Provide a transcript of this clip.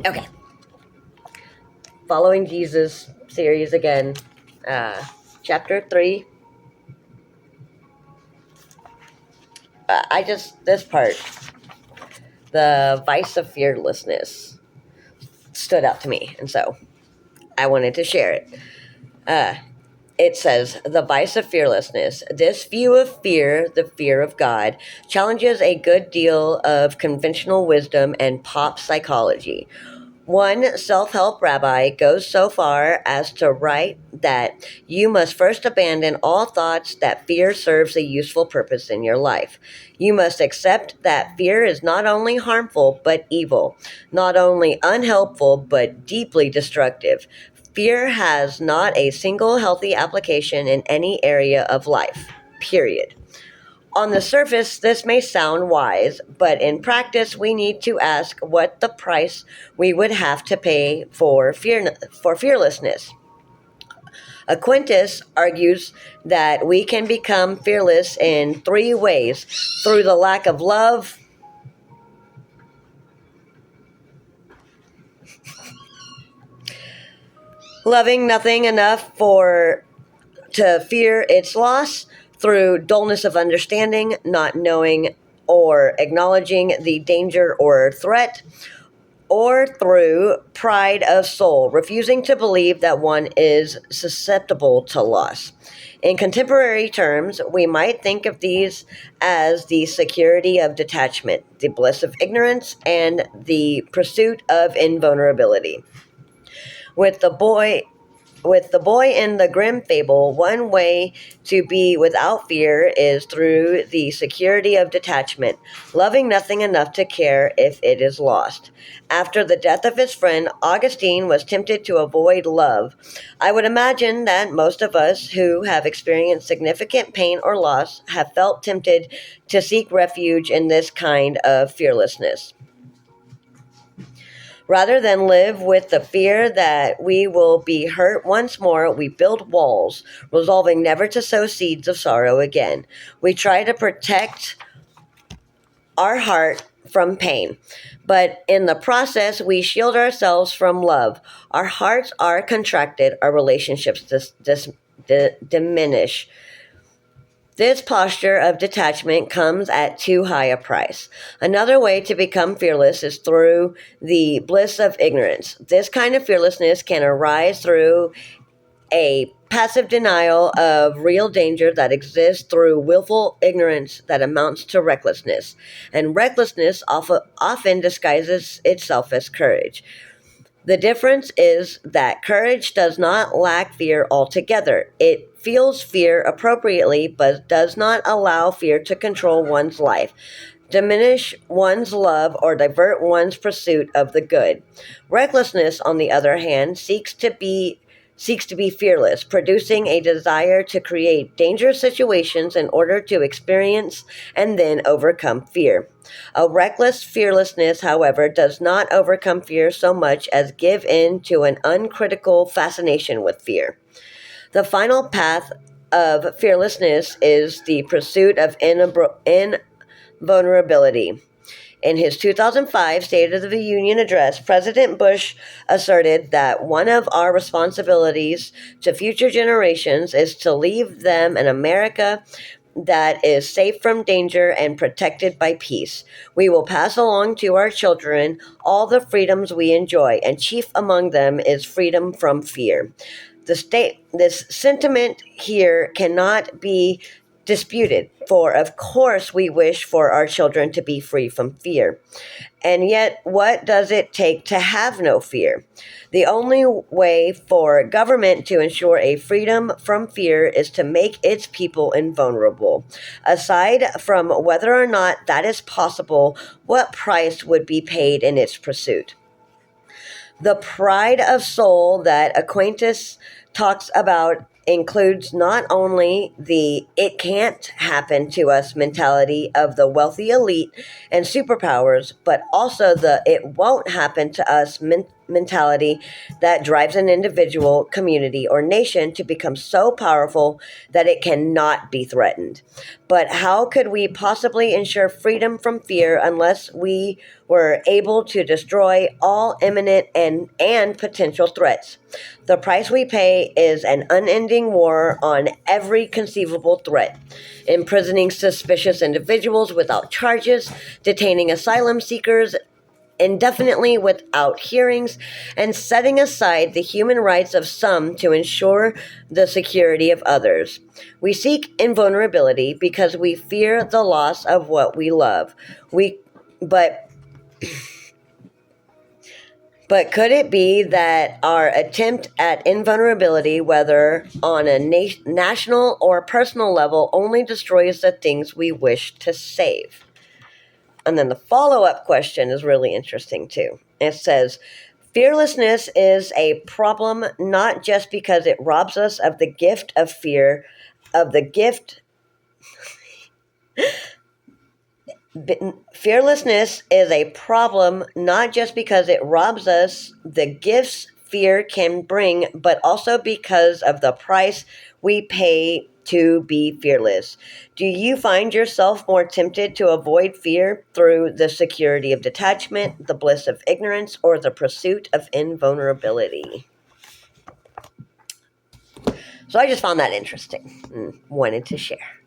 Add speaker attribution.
Speaker 1: Okay, following Jesus series again, chapter 3. This part, the Vice of Fearlessness, stood out to me, and so I wanted to share it. Uh, it says, the vice of fearlessness. This view of fear, the fear of God, challenges a good deal of conventional wisdom and pop psychology. One self help rabbi goes so far as to write that you must first abandon all thoughts that fear serves a useful purpose in your life. You must accept that fear is not only harmful but evil, not only unhelpful but deeply destructive. Fear has not a single healthy application in any area of life, period. On the surface, this may sound wise, but in practice, we need to ask what the price we would have to pay for fearlessness. Aquinas argues that we can become fearless in three ways: through the lack of love, loving nothing enough for to fear its loss, through dullness of understanding, not knowing or acknowledging the danger or threat, or through pride of soul, refusing to believe that one is susceptible to loss. In contemporary terms, we might think of these as the security of detachment, the bliss of ignorance, and the pursuit of invulnerability. With the boy with the boy in the Grimm fable, one way to be without fear is through the security of detachment, loving nothing enough to care if it is lost. After the death of his friend, Augustine was tempted to avoid love. I would imagine that most of us who have experienced significant pain or loss have felt tempted to seek refuge in this kind of fearlessness. Rather than live with the fear that we will be hurt once more, we build walls, resolving never to sow seeds of sorrow again. We try to protect our heart from pain, but in the process, we shield ourselves from love. Our hearts are contracted, our relationships diminish. This posture of detachment comes at too high a price. Another way to become fearless is through the bliss of ignorance. This kind of fearlessness can arise through a passive denial of real danger that exists through willful ignorance that amounts to recklessness. And recklessness often disguises itself as courage. The difference is that courage does not lack fear altogether. It feels fear appropriately, but does not allow fear to control one's life, diminish one's love, or divert one's pursuit of the good. Recklessness, on the other hand, seeks to be fearless, producing a desire to create dangerous situations in order to experience and then overcome fear. A reckless fearlessness, however, does not overcome fear so much as give in to an uncritical fascination with fear. The final path of fearlessness is the pursuit of invulnerability. In his 2005 State of the Union address, President Bush asserted that one of our responsibilities to future generations is to leave them an America that is safe from danger and protected by peace. We will pass along to our children all the freedoms we enjoy, and chief among them is freedom from fear. This sentiment here cannot be disputed, for of course we wish for our children to be free from fear. And yet, what does it take to have no fear? The only way for government to ensure a freedom from fear is to make its people invulnerable. Aside from whether or not that is possible, what price would be paid in its pursuit? The pride of soul that Aquinas talks about includes not only the it can't happen to us mentality of the wealthy elite and superpowers, but also the it won't happen to us mentality that drives an individual, community, or nation to become so powerful that it cannot be threatened. But how could we possibly ensure freedom from fear unless we were able to destroy all imminent and potential threats? The price we pay is an unending war on every conceivable threat, imprisoning suspicious individuals without charges, detaining asylum seekers indefinitely without hearings, and setting aside the human rights of some to ensure the security of others. We seek invulnerability because we fear the loss of what we love. We but But could it be that our attempt at invulnerability, whether on a national or personal level, only destroys the things we wish to save? And then the follow up question is really interesting too. It says, fearlessness is a problem not just because it robs us of the gift of fear, of the gift. Fearlessness is a problem not just because it robs us the gifts fear can bring, but also because of the price we pay to be fearless. Do you find yourself more tempted to avoid fear through the security of detachment, the bliss of ignorance, or the pursuit of invulnerability? So I just found that interesting and wanted to share.